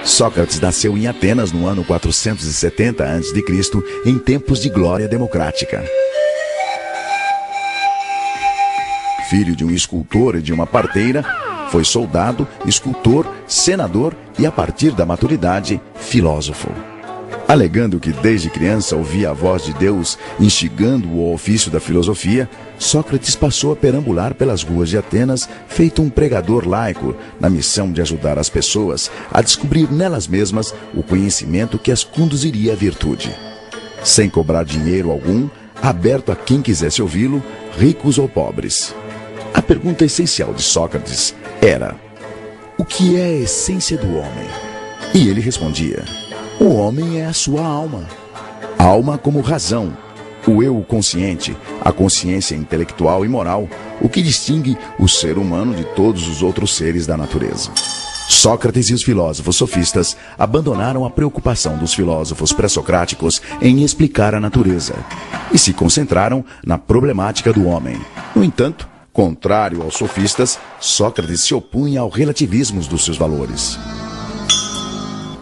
Sócrates nasceu em Atenas no ano 470 a.C., em tempos de glória democrática. Filho de um escultor e de uma parteira, foi soldado, escultor, senador e, a partir da maturidade, filósofo. Alegando que desde criança ouvia a voz de Deus instigando-o ao ofício da filosofia, Sócrates passou a perambular pelas ruas de Atenas, feito um pregador laico, na missão de ajudar as pessoas a descobrir nelas mesmas o conhecimento que as conduziria à virtude. Sem cobrar dinheiro algum, aberto a quem quisesse ouvi-lo, ricos ou pobres. A pergunta essencial de Sócrates era: o que é a essência do homem? E ele respondia: o homem é a sua alma. Alma como razão, o eu consciente, a consciência intelectual e moral, o que distingue o ser humano de todos os outros seres da natureza. Sócrates e os filósofos sofistas abandonaram a preocupação dos filósofos pré-socráticos em explicar a natureza e se concentraram na problemática do homem. No entanto, contrário aos sofistas, Sócrates se opunha ao relativismo dos seus valores.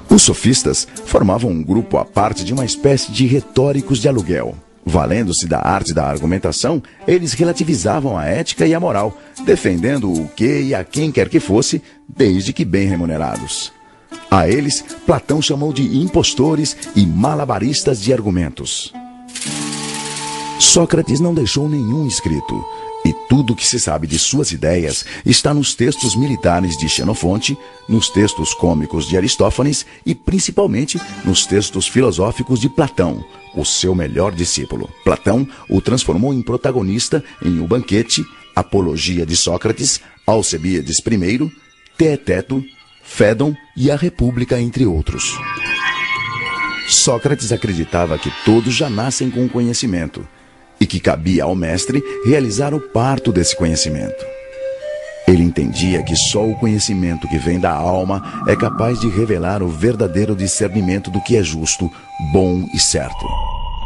Os sofistas formavam um grupo à parte de uma espécie de retóricos de aluguel. Valendo-se da arte da argumentação, eles relativizavam a ética e a moral, defendendo o que e a quem quer que fosse, desde que bem remunerados. A eles, Platão chamou de impostores e malabaristas de argumentos. Sócrates não deixou nenhum escrito, e tudo o que se sabe de suas ideias está nos textos militares de Xenofonte, nos textos cômicos de Aristófanes e principalmente nos textos filosóficos de Platão, o seu melhor discípulo. Platão o transformou em protagonista em O Banquete, Apologia de Sócrates, Alcebíades I, Teeteto, Fédon e A República, entre outros. Sócrates acreditava que todos já nascem com o conhecimento e que cabia ao mestre realizar o parto desse conhecimento. Ele entendia que só o conhecimento que vem da alma é capaz de revelar o verdadeiro discernimento do que é justo, bom e certo.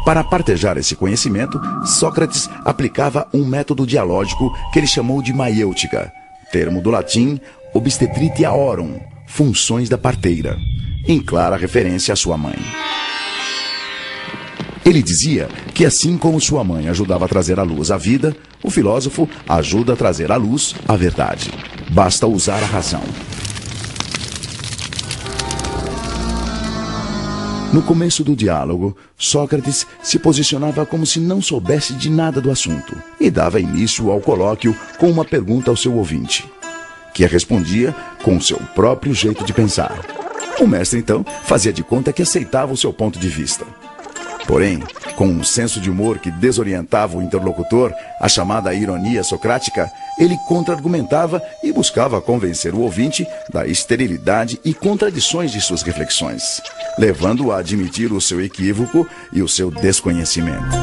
Para partejar esse conhecimento, Sócrates aplicava um método dialógico que ele chamou de maiêutica, termo do latim obstetritiaorum, funções da parteira, em clara referência à sua mãe. Ele dizia que assim como sua mãe ajudava a trazer à luz a vida, o filósofo ajuda a trazer à luz a verdade. Basta usar a razão. No começo do diálogo, Sócrates se posicionava como se não soubesse de nada do assunto e dava início ao colóquio com uma pergunta ao seu ouvinte, que a respondia com seu próprio jeito de pensar. O mestre, então, fazia de conta que aceitava o seu ponto de vista. Porém, com um senso de humor que desorientava o interlocutor, a chamada ironia socrática, ele contra-argumentava e buscava convencer o ouvinte da esterilidade e contradições de suas reflexões, levando-o a admitir o seu equívoco e o seu desconhecimento.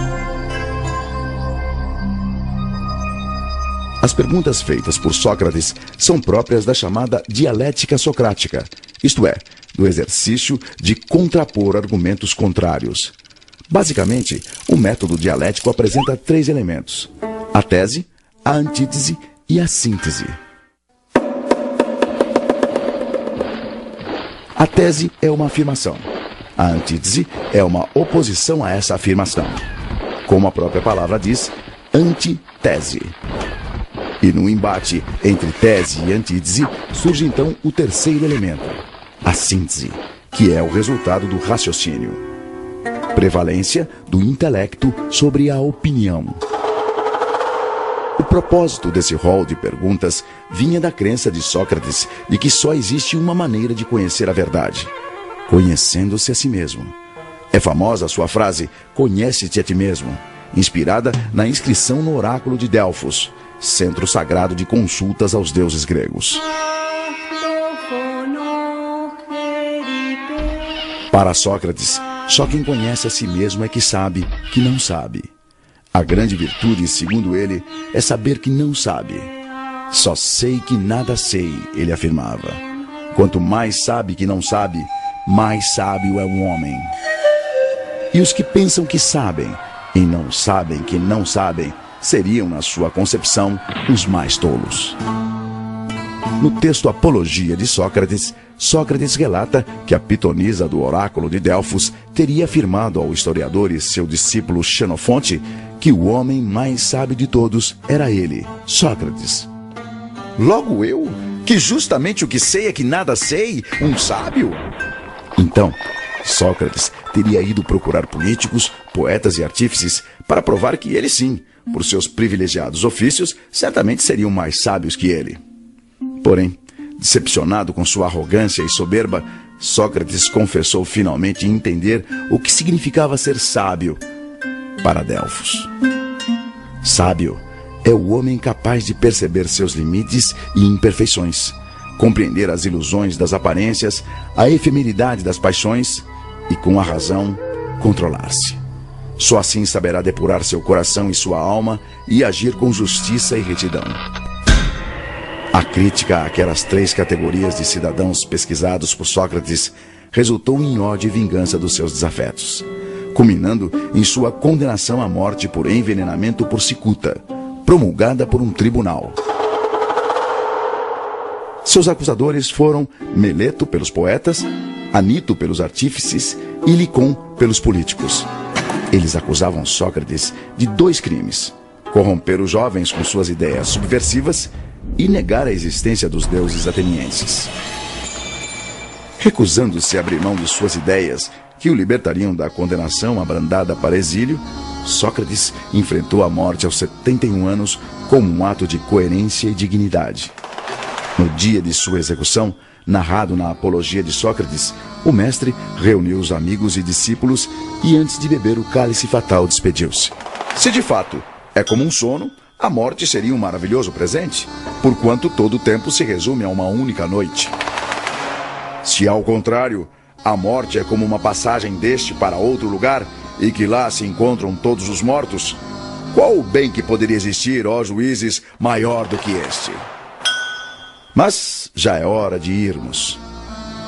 As perguntas feitas por Sócrates são próprias da chamada dialética socrática, isto é, do exercício de contrapor argumentos contrários. Basicamente, o método dialético apresenta 3 elementos: a tese, a antítese e a síntese. A tese é uma afirmação. A antítese é uma oposição a essa afirmação. Como a própria palavra diz, antitese. E no embate entre tese e antítese surge então o terceiro elemento, a síntese, que é o resultado do raciocínio. Prevalência do intelecto sobre a opinião. O propósito desse rol de perguntas vinha da crença de Sócrates de que só existe uma maneira de conhecer a verdade: conhecendo-se a si mesmo. É famosa a sua frase, conhece-te a ti mesmo, inspirada na inscrição no oráculo de Delfos, centro sagrado de consultas aos deuses gregos. Para Sócrates, só quem conhece a si mesmo é que sabe que não sabe. A grande virtude, segundo ele, é saber que não sabe. Só sei que nada sei, ele afirmava. Quanto mais sabe que não sabe, mais sábio é um homem. E os que pensam que sabem e não sabem que não sabem, seriam, na sua concepção, os mais tolos. No texto Apologia de Sócrates, Sócrates relata que a pitonisa do oráculo de Delfos teria afirmado ao historiador e seu discípulo Xenofonte que o homem mais sábio de todos era ele, Sócrates. Logo eu, que justamente o que sei é que nada sei, um sábio? Então, Sócrates teria ido procurar políticos, poetas e artífices para provar que ele sim, por seus privilegiados ofícios, certamente seriam mais sábios que ele. Porém, decepcionado com sua arrogância e soberba, Sócrates confessou finalmente entender o que significava ser sábio para Delfos. Sábio é o homem capaz de perceber seus limites e imperfeições, compreender as ilusões das aparências, a efemeridade das paixões e, com a razão, controlar-se. Só assim saberá depurar seu coração e sua alma e agir com justiça e retidão. A crítica àquelas 3 categorias de cidadãos pesquisados por Sócrates resultou em ódio e vingança dos seus desafetos, culminando em sua condenação à morte por envenenamento por cicuta, promulgada por um tribunal. Seus acusadores foram Meleto pelos poetas, Anito pelos artífices e Licon pelos políticos. Eles acusavam Sócrates de 2 crimes: corromper os jovens com suas ideias subversivas e negar a existência dos deuses atenienses. Recusando-se a abrir mão de suas ideias, que o libertariam da condenação abrandada para exílio, Sócrates enfrentou a morte aos 71 anos como um ato de coerência e dignidade. No dia de sua execução, narrado na Apologia de Sócrates, o mestre reuniu os amigos e discípulos e, antes de beber o cálice fatal, despediu-se. Se de fato é como um sono, a morte seria um maravilhoso presente, porquanto todo o tempo se resume a uma única noite. Se, ao contrário, a morte é como uma passagem deste para outro lugar e que lá se encontram todos os mortos, qual o bem que poderia existir, ó juízes, maior do que este? Mas já é hora de irmos.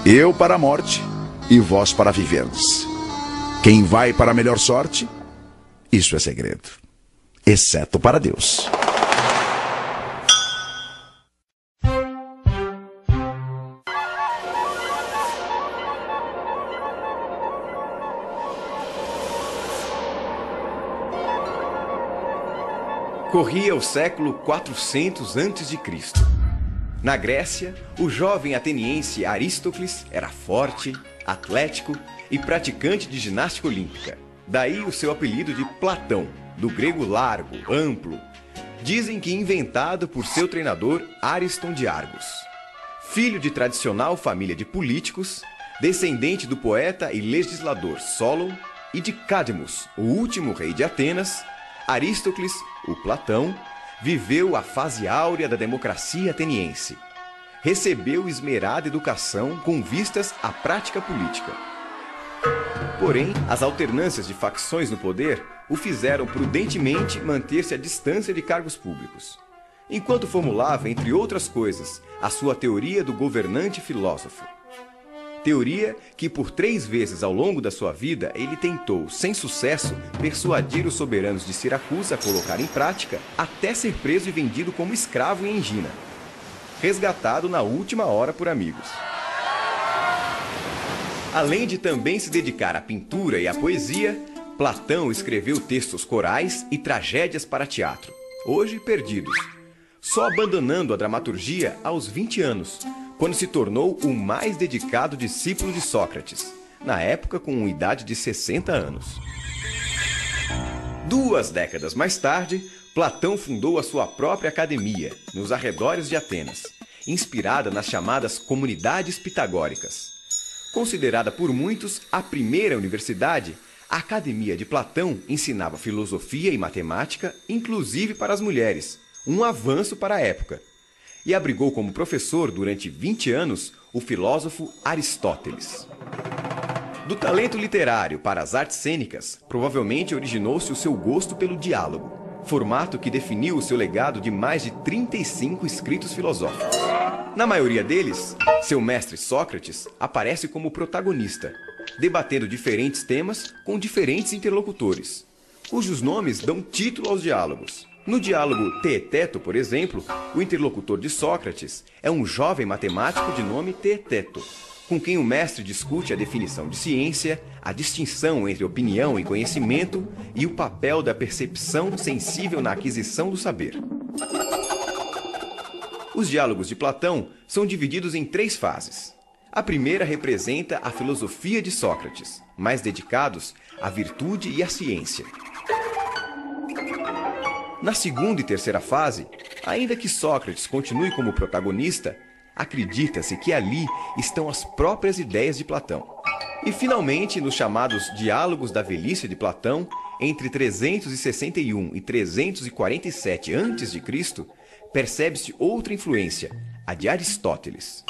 Eu para a morte e vós para viverdes. Quem vai para a melhor sorte, isso é segredo, exceto para Deus. Corria o século 400 a.C. Na Grécia, o jovem ateniense Aristócles era forte, atlético e praticante de ginástica olímpica. Daí o seu apelido de Platão, do grego largo, amplo. Dizem que inventado por seu treinador Ariston de Argos. Filho de tradicional família de políticos, descendente do poeta e legislador Solon e de Cadmus, o último rei de Atenas, Aristócles, o Platão, viveu a fase áurea da democracia ateniense. Recebeu esmerada educação com vistas à prática política. Porém, as alternâncias de facções no poder o fizeram prudentemente manter-se à distância de cargos públicos, enquanto formulava, entre outras coisas, a sua teoria do governante filósofo. Teoria que por 3 vezes ao longo da sua vida ele tentou, sem sucesso, persuadir os soberanos de Siracusa a colocar em prática, até ser preso e vendido como escravo em Engina, resgatado na última hora por amigos. Além de também se dedicar à pintura e à poesia, Platão escreveu textos corais e tragédias para teatro, hoje perdidos, só abandonando a dramaturgia aos 20 anos, quando se tornou o mais dedicado discípulo de Sócrates, na época com uma idade de 60 anos. 2 décadas mais tarde, Platão fundou a sua própria academia, nos arredores de Atenas, inspirada nas chamadas comunidades pitagóricas. Considerada por muitos a primeira universidade, a Academia de Platão ensinava filosofia e matemática, inclusive para as mulheres, um avanço para a época. E abrigou como professor durante 20 anos o filósofo Aristóteles. Do talento literário para as artes cênicas, provavelmente originou-se o seu gosto pelo diálogo, formato que definiu o seu legado de mais de 35 escritos filosóficos. Na maioria deles, seu mestre Sócrates aparece como protagonista, debatendo diferentes temas com diferentes interlocutores, cujos nomes dão título aos diálogos. No diálogo Teeteto, por exemplo, o interlocutor de Sócrates é um jovem matemático de nome Teeteto, com quem o mestre discute a definição de ciência, a distinção entre opinião e conhecimento e o papel da percepção sensível na aquisição do saber. Os diálogos de Platão são divididos em 3 fases. A primeira representa a filosofia de Sócrates, mais dedicados à virtude e à ciência. Na segunda e terceira fase, ainda que Sócrates continue como protagonista, acredita-se que ali estão as próprias ideias de Platão. E finalmente, nos chamados Diálogos da Velhice de Platão, entre 361 e 347 a.C., percebe-se outra influência, a de Aristóteles.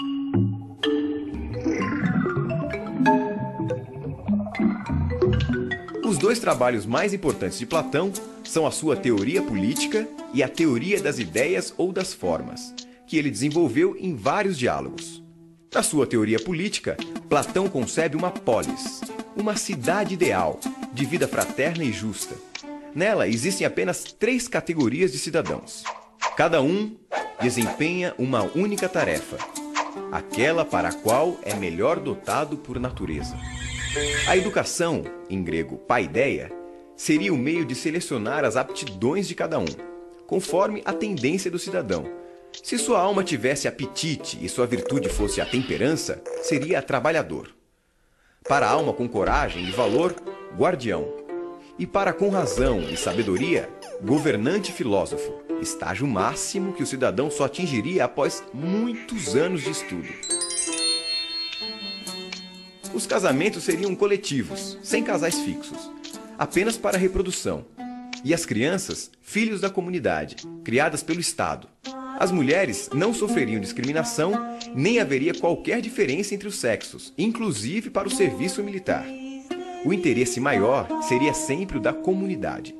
Os 2 trabalhos mais importantes de Platão são a sua Teoria Política e a Teoria das Ideias ou das Formas, que ele desenvolveu em vários diálogos. Na sua Teoria Política, Platão concebe uma polis, uma cidade ideal, de vida fraterna e justa. Nela existem apenas 3 categorias de cidadãos. Cada um desempenha uma única tarefa, aquela para a qual é melhor dotado por natureza. A educação, em grego paideia, seria o meio de selecionar as aptidões de cada um, conforme a tendência do cidadão. Se sua alma tivesse apetite e sua virtude fosse a temperança, seria trabalhador. Para a alma com coragem e valor, guardião. E para com razão e sabedoria, governante filósofo, estágio máximo que o cidadão só atingiria após muitos anos de estudo. Os casamentos seriam coletivos, sem casais fixos, apenas para a reprodução. E as crianças, filhos da comunidade, criadas pelo Estado. As mulheres não sofreriam discriminação, nem haveria qualquer diferença entre os sexos, inclusive para o serviço militar. O interesse maior seria sempre o da comunidade.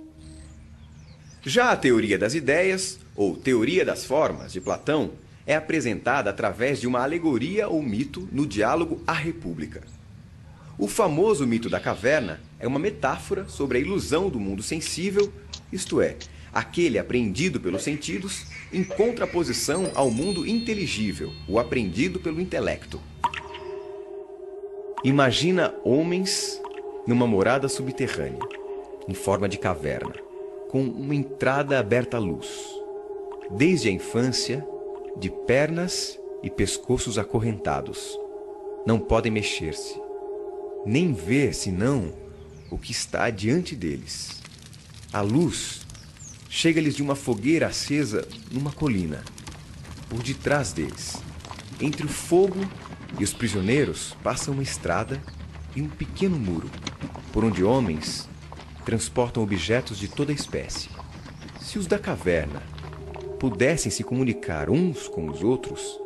Já a teoria das ideias, ou teoria das formas, de Platão, é apresentada através de uma alegoria ou mito no diálogo A República. O famoso mito da caverna é uma metáfora sobre a ilusão do mundo sensível, isto é, aquele apreendido pelos sentidos, em contraposição ao mundo inteligível, o apreendido pelo intelecto. Imagina homens numa morada subterrânea, em forma de caverna, com uma entrada aberta à luz. Desde a infância, de pernas e pescoços acorrentados. Não podem mexer-se, nem ver senão o que está diante deles. A luz chega-lhes de uma fogueira acesa numa colina, por detrás deles. Entre o fogo e os prisioneiros passa uma estrada e um pequeno muro, por onde homens transportam objetos de toda espécie. Se os da caverna pudessem se comunicar uns com os outros,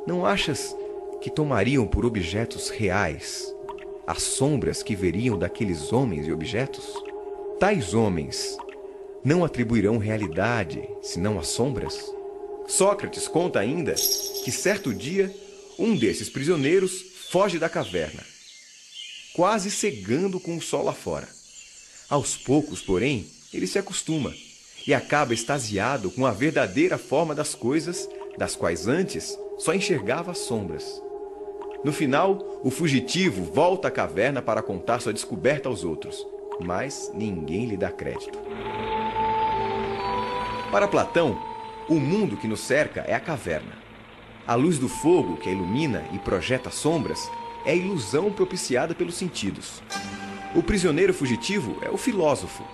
não achas que tomariam por objetos reais as sombras que veriam daqueles homens e objetos? Tais homens não atribuirão realidade, senão as sombras? Sócrates conta ainda que certo dia um desses prisioneiros foge da caverna, quase cegando com o sol lá fora. Aos poucos, porém, ele se acostuma e acaba extasiado com a verdadeira forma das coisas, das quais antes só enxergava as sombras. No final, o fugitivo volta à caverna para contar sua descoberta aos outros, mas ninguém lhe dá crédito. Para Platão, o mundo que nos cerca é a caverna. A luz do fogo que a ilumina e projeta sombras é a ilusão propiciada pelos sentidos. O prisioneiro fugitivo é o filósofo.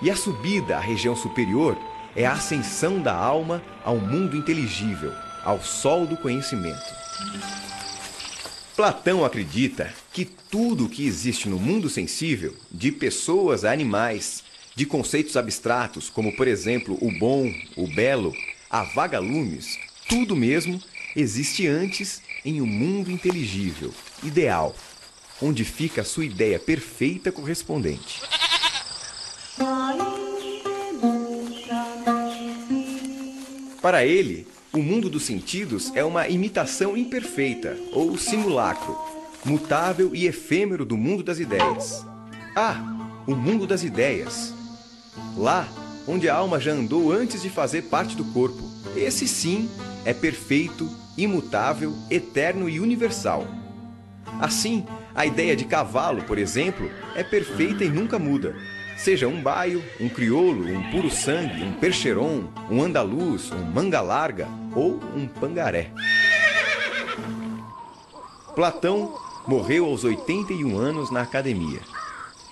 E a subida à região superior é a ascensão da alma ao mundo inteligível, ao sol do conhecimento. Platão acredita que tudo o que existe no mundo sensível, de pessoas a animais, de conceitos abstratos, como por exemplo o bom, o belo, a vagalumes, tudo mesmo existe antes em um mundo inteligível, ideal, onde fica a sua ideia perfeita correspondente. Para ele, o mundo dos sentidos é uma imitação imperfeita, ou simulacro, mutável e efêmero do mundo das ideias. Ah, o mundo das ideias! Lá, onde a alma já andou antes de fazer parte do corpo. Esse sim é perfeito, imutável, eterno e universal. Assim, a ideia de cavalo, por exemplo, é perfeita e nunca muda. Seja um baio, um crioulo, um puro sangue, um percheron, um andaluz, um manga larga ou um pangaré. Platão morreu aos 81 anos na academia.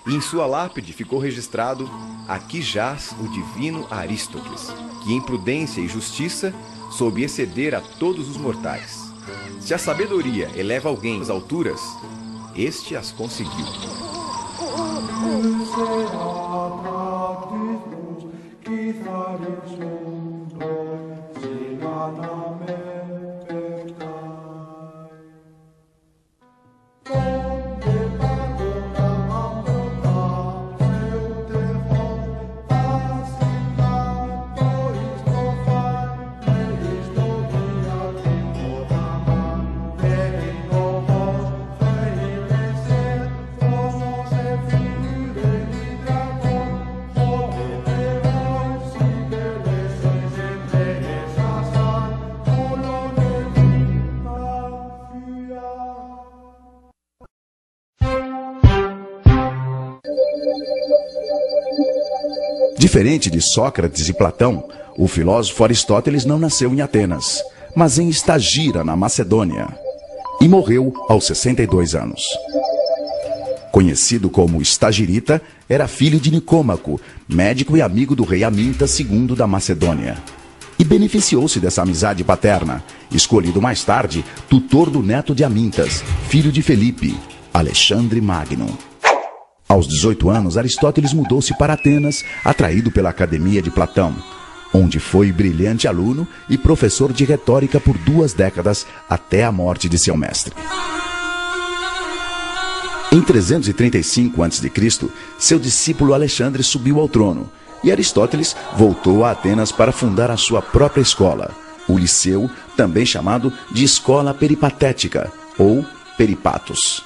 E em sua lápide ficou registrado: aqui jaz o divino Aristóteles, que em prudência e justiça soube exceder a todos os mortais. Se a sabedoria eleva alguém às alturas, este as conseguiu. Diferente de Sócrates e Platão, o filósofo Aristóteles não nasceu em Atenas, mas em Estagira, na Macedônia, e morreu aos 62 anos. Conhecido como Estagirita, era filho de Nicômaco, médico e amigo do rei Aminta II da Macedônia. E beneficiou-se dessa amizade paterna, escolhido mais tarde tutor do neto de Amintas, filho de Felipe, Alexandre Magno. Aos 18 anos, Aristóteles mudou-se para Atenas, atraído pela Academia de Platão, onde foi brilhante aluno e professor de retórica por 2 décadas até a morte de seu mestre. Em 335 a.C., seu discípulo Alexandre subiu ao trono e Aristóteles voltou a Atenas para fundar a sua própria escola, o Liceu, também chamado de Escola Peripatética ou Peripatos.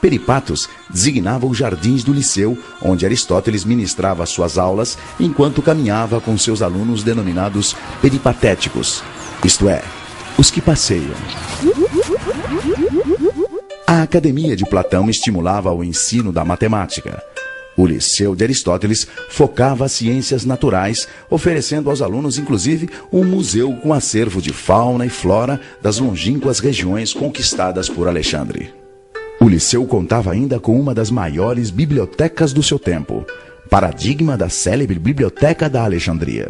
Peripatos designava os jardins do Liceu, onde Aristóteles ministrava suas aulas enquanto caminhava com seus alunos denominados peripatéticos, isto é, os que passeiam. A Academia de Platão estimulava o ensino da matemática. O Liceu de Aristóteles focava as ciências naturais, oferecendo aos alunos, inclusive, um museu com acervo de fauna e flora das longínquas regiões conquistadas por Alexandre. O Liceu contava ainda com uma das maiores bibliotecas do seu tempo, paradigma da célebre Biblioteca da Alexandria.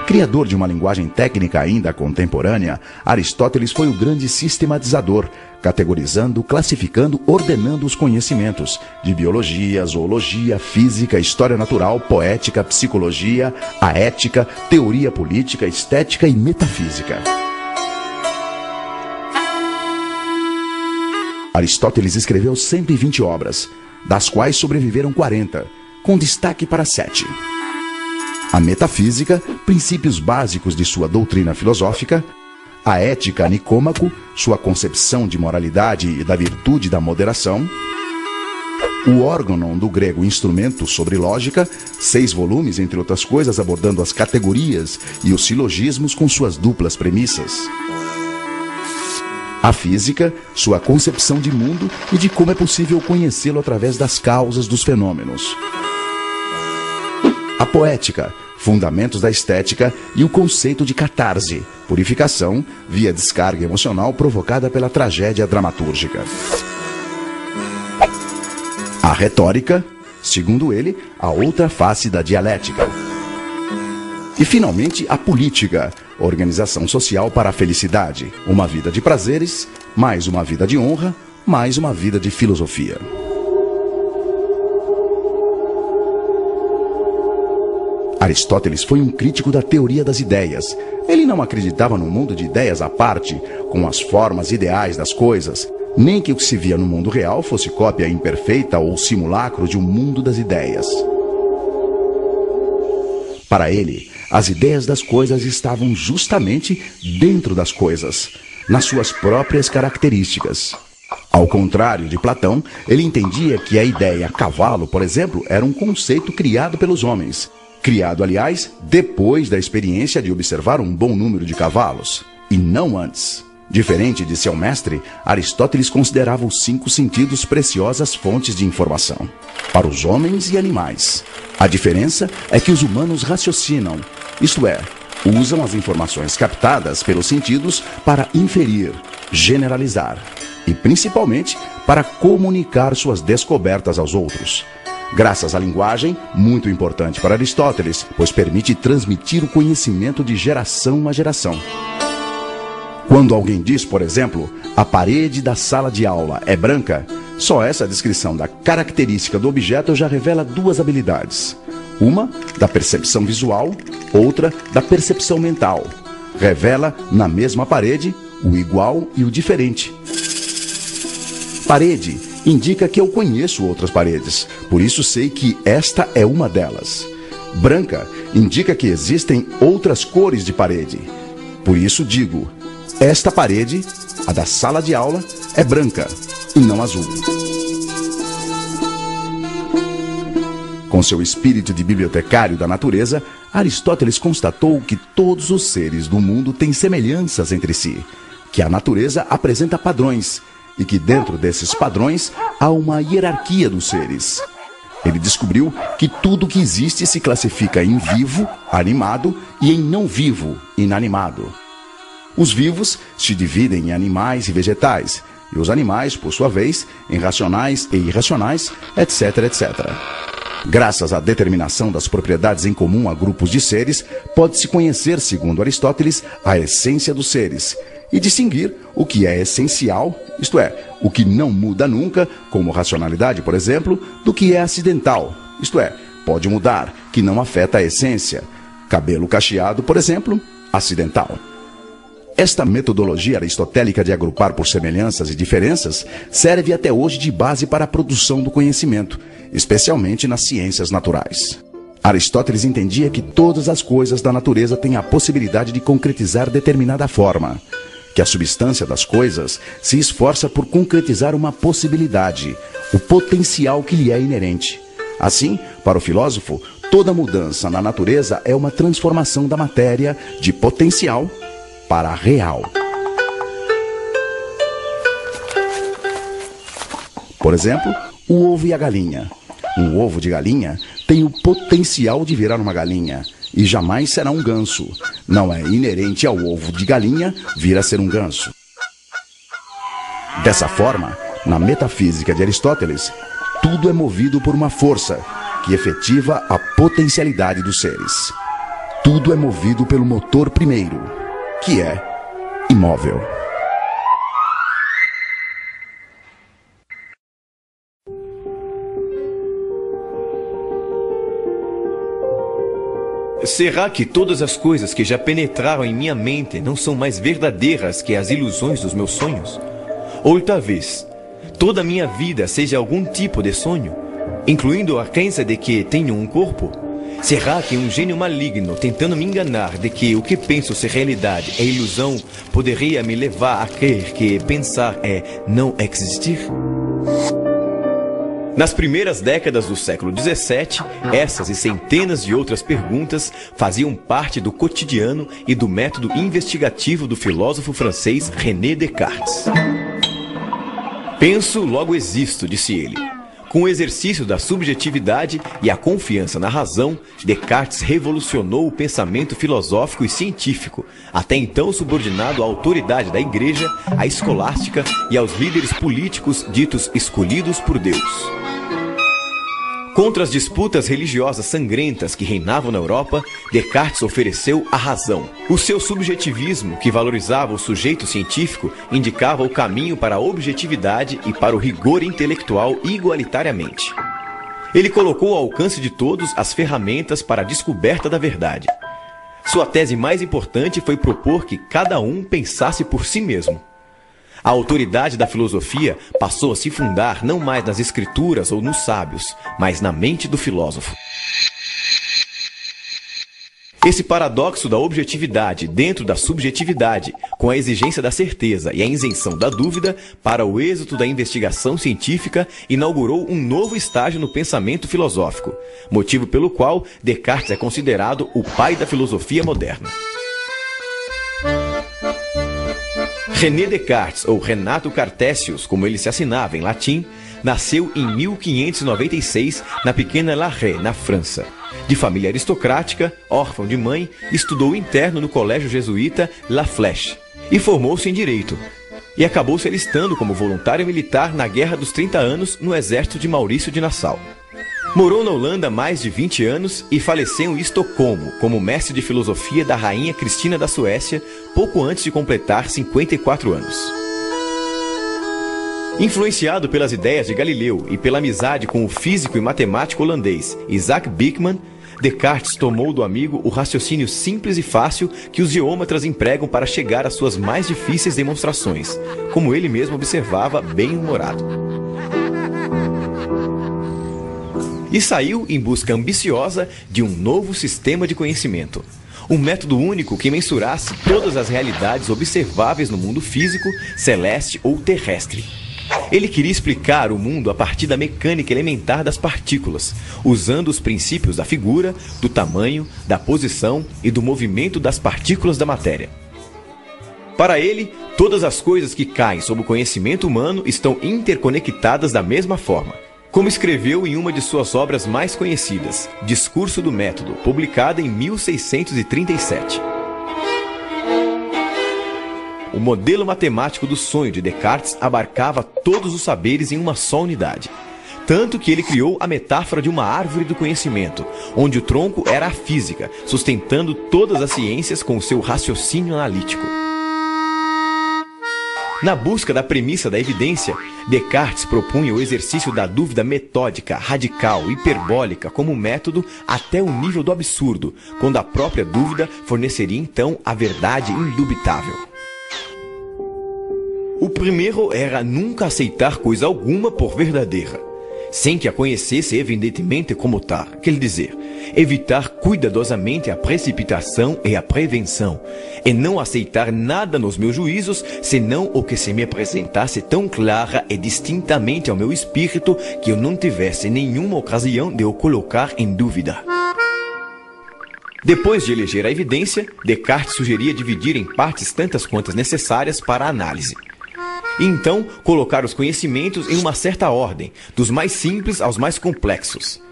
Criador de uma linguagem técnica ainda contemporânea, Aristóteles foi o grande sistematizador, categorizando, classificando, ordenando os conhecimentos de biologia, zoologia, física, história natural, poética, psicologia, a ética, teoria política, estética e metafísica. Aristóteles escreveu 120 obras, das quais sobreviveram 40, com destaque para 7. A metafísica, princípios básicos de sua doutrina filosófica; a ética, Nicômaco, sua concepção de moralidade e da virtude da moderação; o órganon, do grego instrumento, sobre lógica, 6 volumes, entre outras coisas, abordando as categorias e os silogismos com suas duplas premissas; a física, sua concepção de mundo e de como é possível conhecê-lo através das causas dos fenômenos; a poética, fundamentos da estética e o conceito de catarse, purificação via descarga emocional provocada pela tragédia dramatúrgica; a retórica, segundo ele, a outra face da dialética; e, finalmente, a política, organização social para a felicidade, uma vida de prazeres, mais uma vida de honra, mais uma vida de filosofia. Aristóteles foi um crítico da teoria das ideias. Ele não acreditava no mundo de ideias à parte, com as formas ideais das coisas, nem que o que se via no mundo real fosse cópia imperfeita ou simulacro de um mundo das ideias. Para ele, as ideias das coisas estavam justamente dentro das coisas, nas suas próprias características. Ao contrário de Platão, ele entendia que a ideia cavalo, por exemplo, era um conceito criado pelos homens. Criado, aliás, depois da experiência de observar um bom número de cavalos, e não antes. Diferente de seu mestre, Aristóteles considerava os 5 sentidos preciosas fontes de informação para os homens e animais. A diferença é que os humanos raciocinam, isto é, usam as informações captadas pelos sentidos para inferir, generalizar e, principalmente, para comunicar suas descobertas aos outros. Graças à linguagem, muito importante para Aristóteles, pois permite transmitir o conhecimento de geração a geração. Quando alguém diz, por exemplo, a parede da sala de aula é branca, só essa descrição da característica do objeto já revela 2 habilidades. Uma, da percepção visual, outra, da percepção mental. Revela, na mesma parede, o igual e o diferente. Parede indica que eu conheço outras paredes, por isso sei que esta é uma delas. Branca indica que existem outras cores de parede. Por isso digo, esta parede, a da sala de aula, é branca e não azul. Com seu espírito de bibliotecário da natureza, Aristóteles constatou que todos os seres do mundo têm semelhanças entre si, que a natureza apresenta padrões e que dentro desses padrões há uma hierarquia dos seres. Ele descobriu que tudo que existe se classifica em vivo, animado, e em não vivo, inanimado. Os vivos se dividem em animais e vegetais, e os animais, por sua vez, em racionais e irracionais, etc, etc. Graças à determinação das propriedades em comum a grupos de seres, pode-se conhecer, segundo Aristóteles, a essência dos seres, e distinguir o que é essencial, isto é, o que não muda nunca, como racionalidade, por exemplo, do que é acidental, isto é, pode mudar, que não afeta a essência. Cabelo cacheado, por exemplo, acidental. Esta metodologia aristotélica de agrupar por semelhanças e diferenças serve até hoje de base para a produção do conhecimento, especialmente nas ciências naturais. Aristóteles entendia que todas as coisas da natureza têm a possibilidade de concretizar determinada forma, que a substância das coisas se esforça por concretizar uma possibilidade, o potencial que lhe é inerente. Assim, para o filósofo, toda mudança na natureza é uma transformação da matéria de potencial para real. Por exemplo, o ovo e a galinha. Um ovo de galinha tem o potencial de virar uma galinha e jamais será um ganso. Não é inerente ao ovo de galinha vir a ser um ganso. Dessa forma, na metafísica de Aristóteles, tudo é movido por uma força que efetiva a potencialidade dos seres. Tudo é movido pelo motor primeiro, que é imóvel. Será que todas as coisas que já penetraram em minha mente não são mais verdadeiras que as ilusões dos meus sonhos? Ou talvez, toda a minha vida seja algum tipo de sonho, incluindo a crença de que tenho um corpo? Será que um gênio maligno tentando me enganar de que o que penso ser realidade é ilusão poderia me levar a crer que pensar é não existir? Nas primeiras décadas do século XVII, essas e centenas de outras perguntas faziam parte do cotidiano e do método investigativo do filósofo francês René Descartes. Penso, logo existo, disse ele. Com o exercício da subjetividade e a confiança na razão, Descartes revolucionou o pensamento filosófico e científico, até então subordinado à autoridade da Igreja, à escolástica e aos líderes políticos ditos escolhidos por Deus. Contra as disputas religiosas sangrentas que reinavam na Europa, Descartes ofereceu a razão. O seu subjetivismo, que valorizava o sujeito científico, indicava o caminho para a objetividade e para o rigor intelectual igualitariamente. Ele colocou ao alcance de todos as ferramentas para a descoberta da verdade. Sua tese mais importante foi propor que cada um pensasse por si mesmo. A autoridade da filosofia passou a se fundar não mais nas escrituras ou nos sábios, mas na mente do filósofo. Esse paradoxo da objetividade dentro da subjetividade, com a exigência da certeza e a isenção da dúvida, para o êxito da investigação científica, inaugurou um novo estágio no pensamento filosófico, motivo pelo qual Descartes é considerado o pai da filosofia moderna. René Descartes, ou Renato Cartesius, como ele se assinava em latim, nasceu em 1596 na pequena La Haye, na França. De família aristocrática, órfão de mãe, estudou interno no colégio jesuíta La Flèche e formou-se em Direito. E acabou se alistando como voluntário militar na Guerra dos 30 Anos no exército de Maurício de Nassau. Morou na Holanda mais de 20 anos e faleceu em Estocolmo como mestre de filosofia da rainha Cristina da Suécia, pouco antes de completar 54 anos. Influenciado pelas ideias de Galileu e pela amizade com o físico e matemático holandês Isaac Bikman, Descartes tomou do amigo o raciocínio simples e fácil que os geômetras empregam para chegar às suas mais difíceis demonstrações, como ele mesmo observava, bem-humorado. E saiu em busca ambiciosa de um novo sistema de conhecimento. Um método único que mensurasse todas as realidades observáveis no mundo físico, celeste ou terrestre. Ele queria explicar o mundo a partir da mecânica elementar das partículas, usando os princípios da figura, do tamanho, da posição e do movimento das partículas da matéria. Para ele, todas as coisas que caem sob o conhecimento humano estão interconectadas da mesma forma, como escreveu em uma de suas obras mais conhecidas, Discurso do Método, publicada em 1637. O modelo matemático do sonho de Descartes abarcava todos os saberes em uma só unidade. Tanto que ele criou a metáfora de uma árvore do conhecimento, onde o tronco era a física, sustentando todas as ciências com o seu raciocínio analítico. Na busca da premissa da evidência, Descartes propunha o exercício da dúvida metódica, radical, hiperbólica como método até o nível do absurdo, quando a própria dúvida forneceria então a verdade indubitável. O primeiro era nunca aceitar coisa alguma por verdadeira, sem que a conhecesse evidentemente como tal, quer dizer, evitar cuidadosamente a precipitação e a prevenção, e não aceitar nada nos meus juízos, senão o que se me apresentasse tão clara e distintamente ao meu espírito que eu não tivesse nenhuma ocasião de o colocar em dúvida. Depois de eleger a evidência, Descartes sugeria dividir em partes tantas quantas necessárias para a análise. E então colocar os conhecimentos em uma certa ordem, dos mais simples aos mais complexos.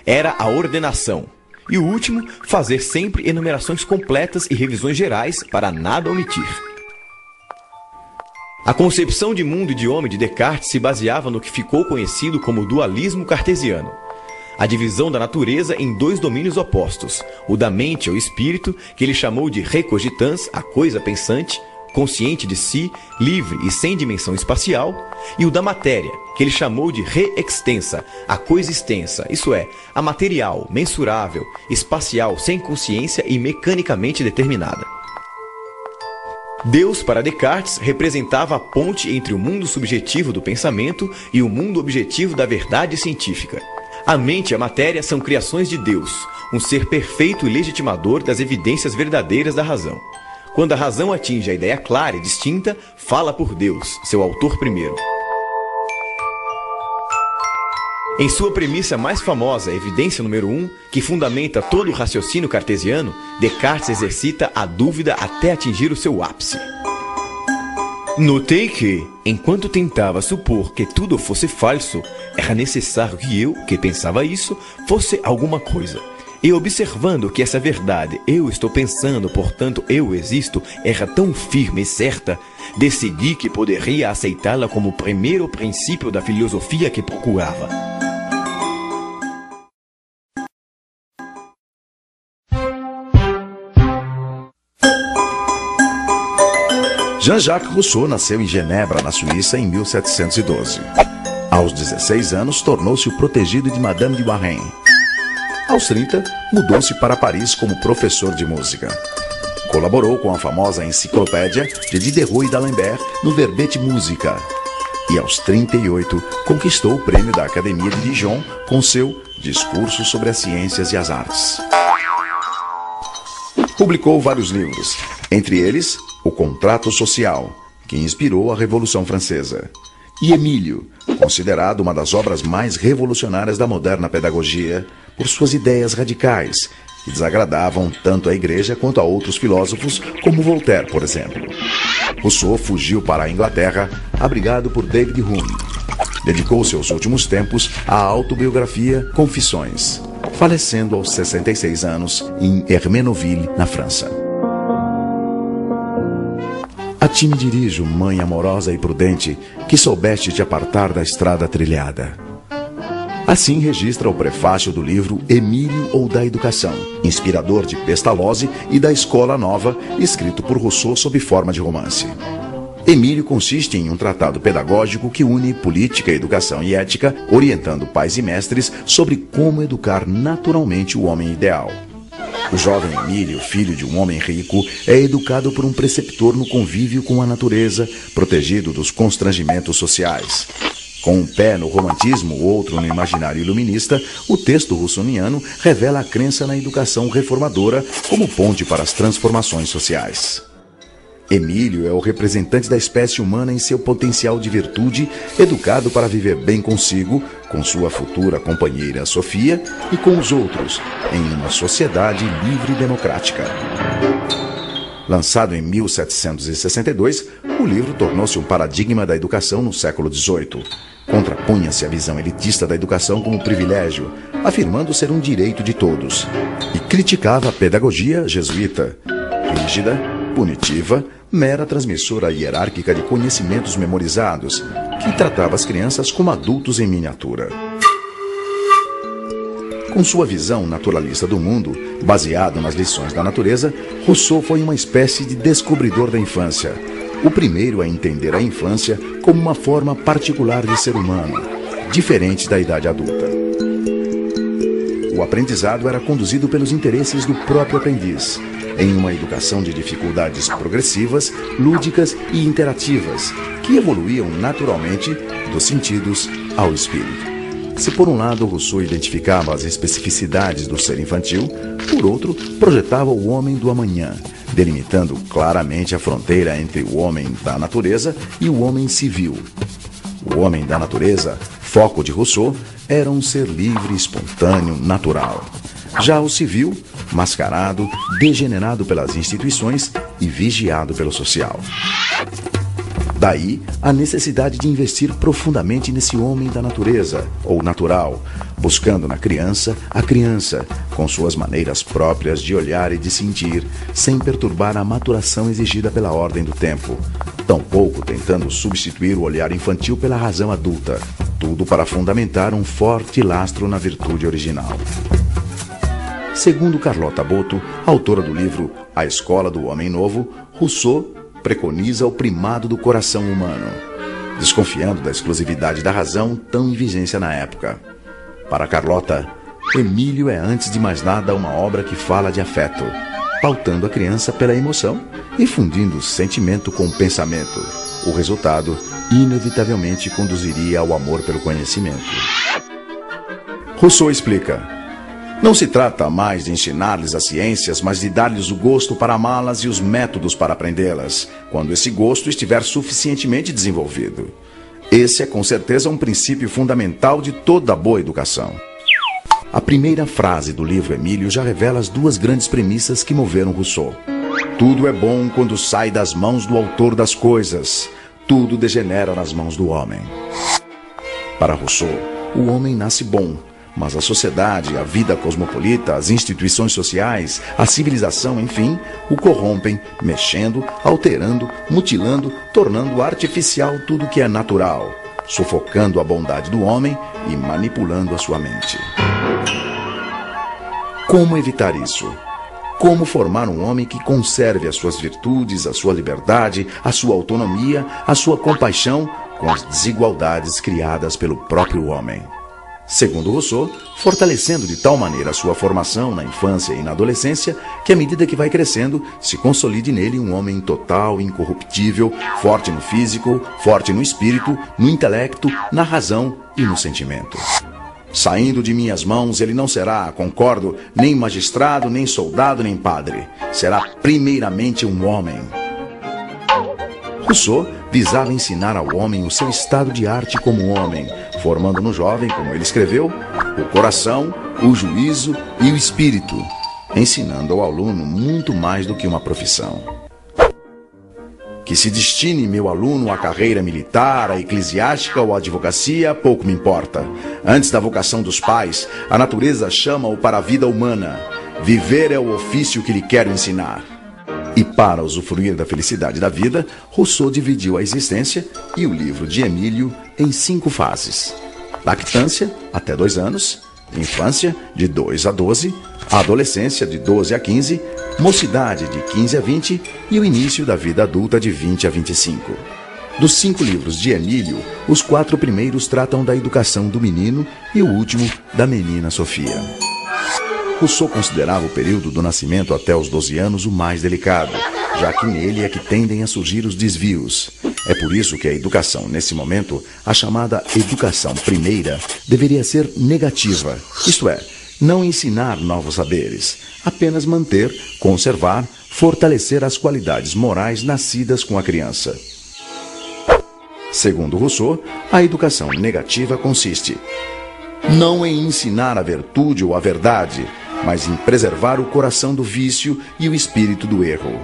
Era a ordenação. E o último, fazer sempre enumerações completas e revisões gerais para nada omitir. A concepção de mundo e de homem de Descartes se baseava no que ficou conhecido como dualismo cartesiano. A divisão da natureza em dois domínios opostos, o da mente ou espírito, que ele chamou de recogitans, a coisa pensante, consciente de si, livre e sem dimensão espacial, e o da matéria, que ele chamou de re-extensa, a coisa extensa, isso é, a material, mensurável, espacial, sem consciência e mecanicamente determinada. Deus, para Descartes, representava a ponte entre o mundo subjetivo do pensamento e o mundo objetivo da verdade científica. A mente e a matéria são criações de Deus, um ser perfeito e legitimador das evidências verdadeiras da razão. Quando a razão atinge a ideia clara e distinta, fala por Deus, seu autor primeiro. Em sua premissa mais famosa, evidência número 1, que fundamenta todo o raciocínio cartesiano, Descartes exercita a dúvida até atingir o seu ápice. Notei que, enquanto tentava supor que tudo fosse falso, era necessário que eu, que pensava isso, fosse alguma coisa. E observando que essa verdade, eu estou pensando, portanto eu existo, era tão firme e certa, decidi que poderia aceitá-la como o primeiro princípio da filosofia que procurava. Jean-Jacques Rousseau nasceu em Genebra, na Suíça, em 1712. Aos 16 anos, tornou-se o protegido de Madame de Warren. Aos 30, mudou-se para Paris como professor de música. Colaborou com a famosa enciclopédia de Diderot e d'Alembert no Verbete Musica. E aos 38, conquistou o prêmio da Academia de Dijon com seu Discurso sobre as Ciências e as Artes. Publicou vários livros, entre eles O Contrato Social, que inspirou a Revolução Francesa, e Emílio, considerado uma das obras mais revolucionárias da moderna pedagogia por suas ideias radicais, que desagradavam tanto à Igreja quanto a outros filósofos, como Voltaire, por exemplo. Rousseau fugiu para a Inglaterra, abrigado por David Hume. Dedicou seus últimos tempos à autobiografia Confissões, falecendo aos 66 anos em Hermenonville, na França. A ti me dirijo, mãe amorosa e prudente, que soubeste te apartar da estrada trilhada. Assim registra o prefácio do livro Emílio ou da Educação, inspirador de Pestalozzi e da Escola Nova, escrito por Rousseau sob forma de romance. Emílio consiste em um tratado pedagógico que une política, educação e ética, orientando pais e mestres sobre como educar naturalmente o homem ideal. O jovem Emílio, filho de um homem rico, é educado por um preceptor no convívio com a natureza, protegido dos constrangimentos sociais. Com um pé no romantismo, o outro no imaginário iluminista, o texto russoniano revela a crença na educação reformadora como ponte para as transformações sociais. Emílio é o representante da espécie humana em seu potencial de virtude, educado para viver bem consigo, com sua futura companheira Sofia e com os outros, em uma sociedade livre e democrática. Lançado em 1762, o livro tornou-se um paradigma da educação no século XVIII. Contrapunha-se à visão elitista da educação como privilégio, afirmando ser um direito de todos, e criticava a pedagogia jesuíta, rígida, punitiva, mera transmissora hierárquica de conhecimentos memorizados, que tratava as crianças como adultos em miniatura. Com sua visão naturalista do mundo, baseado nas lições da natureza, Rousseau foi uma espécie de descobridor da infância, o primeiro a entender a infância como uma forma particular de ser humano, diferente da idade adulta. O aprendizado era conduzido pelos interesses do próprio aprendiz, em uma educação de dificuldades progressivas, lúdicas e interativas, que evoluíam naturalmente dos sentidos ao espírito. Se por um lado Rousseau identificava as especificidades do ser infantil, por outro projetava o homem do amanhã, delimitando claramente a fronteira entre o homem da natureza e o homem civil. O homem da natureza, foco de Rousseau, era um ser livre, espontâneo, natural. Já o civil, mascarado, degenerado pelas instituições e vigiado pelo social. Daí a necessidade de investir profundamente nesse homem da natureza, ou natural, buscando na criança a criança, com suas maneiras próprias de olhar e de sentir, sem perturbar a maturação exigida pela ordem do tempo, tampouco tentando substituir o olhar infantil pela razão adulta, tudo para fundamentar um forte lastro na virtude original. Segundo Carlota Boto, autora do livro A Escola do Homem Novo, Rousseau preconiza o primado do coração humano, desconfiando da exclusividade da razão tão em vigência na época. Para Carlota, Emílio é antes de mais nada uma obra que fala de afeto, pautando a criança pela emoção e fundindo sentimento com pensamento. O resultado, inevitavelmente, conduziria ao amor pelo conhecimento. Rousseau explica: não se trata mais de ensinar-lhes as ciências, mas de dar-lhes o gosto para amá-las e os métodos para aprendê-las, quando esse gosto estiver suficientemente desenvolvido. Esse é com certeza um princípio fundamental de toda boa educação. A primeira frase do livro Emílio já revela as duas grandes premissas que moveram Rousseau. Tudo é bom quando sai das mãos do autor das coisas. Tudo degenera nas mãos do homem. Para Rousseau, o homem nasce bom, mas a sociedade, a vida cosmopolita, as instituições sociais, a civilização, enfim, o corrompem, mexendo, alterando, mutilando, tornando artificial tudo que é natural, sufocando a bondade do homem e manipulando a sua mente. Como evitar isso? Como formar um homem que conserve as suas virtudes, a sua liberdade, a sua autonomia, a sua compaixão com as desigualdades criadas pelo próprio homem? Segundo Rousseau, fortalecendo de tal maneira a sua formação na infância e na adolescência, que à medida que vai crescendo, se consolide nele um homem total, incorruptível, forte no físico, forte no espírito, no intelecto, na razão e no sentimento. Saindo de minhas mãos, ele não será, concordo, nem magistrado, nem soldado, nem padre. Será primeiramente um homem. Rousseau visava ensinar ao homem o seu estado de arte como homem, formando no jovem, como ele escreveu, o coração, o juízo e o espírito, ensinando ao aluno muito mais do que uma profissão. Que se destine meu aluno à carreira militar, à eclesiástica ou à advocacia, pouco me importa. Antes da vocação dos pais, a natureza chama-o para a vida humana. Viver é o ofício que lhe quero ensinar. E para usufruir da felicidade da vida, Rousseau dividiu a existência e o livro de Emílio em 5 fases. Lactância, até 2 anos. Infância, de 2 a 12. A adolescência, de 12 a 15. Mocidade, de 15 a 20. E o início da vida adulta, de 20 a 25. Dos 5 livros de Emílio, os 4 primeiros tratam da educação do menino e o último da menina Sofia. Rousseau considerava o período do nascimento até os 12 anos o mais delicado, já que nele é que tendem a surgir os desvios. É por isso que a educação, nesse momento, a chamada educação primeira, deveria ser negativa, isto é, não ensinar novos saberes, apenas manter, conservar, fortalecer as qualidades morais nascidas com a criança. Segundo Rousseau, a educação negativa consiste não em ensinar a virtude ou a verdade, mas em preservar o coração do vício e o espírito do erro.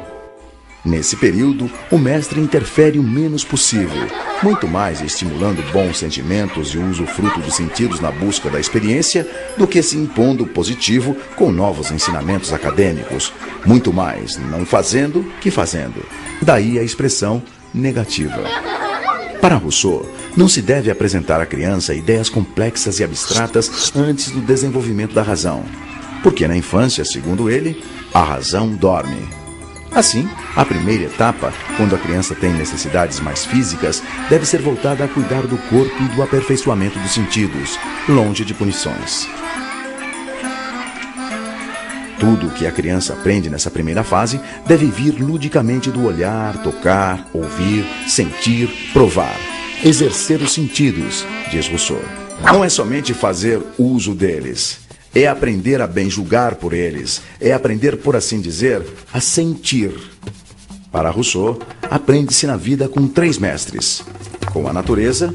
Nesse período, o mestre interfere o menos possível, muito mais estimulando bons sentimentos e o usufruto dos sentidos na busca da experiência do que se impondo positivo com novos ensinamentos acadêmicos, muito mais não fazendo que fazendo. Daí a expressão negativa. Para Rousseau, não se deve apresentar à criança ideias complexas e abstratas antes do desenvolvimento da razão, porque na infância, segundo ele, a razão dorme. Assim, a primeira etapa, quando a criança tem necessidades mais físicas, deve ser voltada a cuidar do corpo e do aperfeiçoamento dos sentidos, longe de punições. Tudo o que a criança aprende nessa primeira fase deve vir ludicamente do olhar, tocar, ouvir, sentir, provar. Exercer os sentidos, diz Rousseau. Não é somente fazer uso deles. É aprender a bem julgar por eles. É aprender, por assim dizer, a sentir. Para Rousseau, aprende-se na vida com 3 mestres: com a natureza,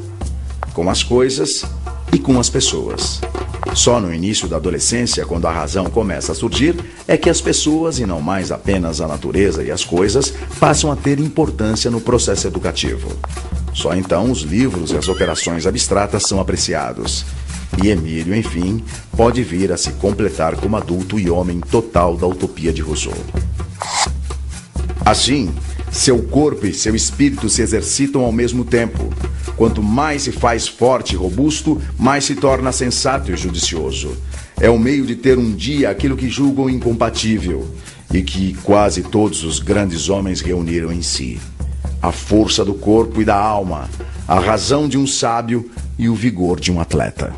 com as coisas e com as pessoas. Só no início da adolescência, quando a razão começa a surgir, é que as pessoas, e não mais apenas a natureza e as coisas, passam a ter importância no processo educativo. Só então os livros e as operações abstratas são apreciados. E Emílio, enfim, pode vir a se completar como adulto e homem total da utopia de Rousseau. Assim, seu corpo e seu espírito se exercitam ao mesmo tempo. Quanto mais se faz forte e robusto, mais se torna sensato e judicioso. É o meio de ter um dia aquilo que julgam incompatível e que quase todos os grandes homens reuniram em si: a força do corpo e da alma, a razão de um sábio e o vigor de um atleta.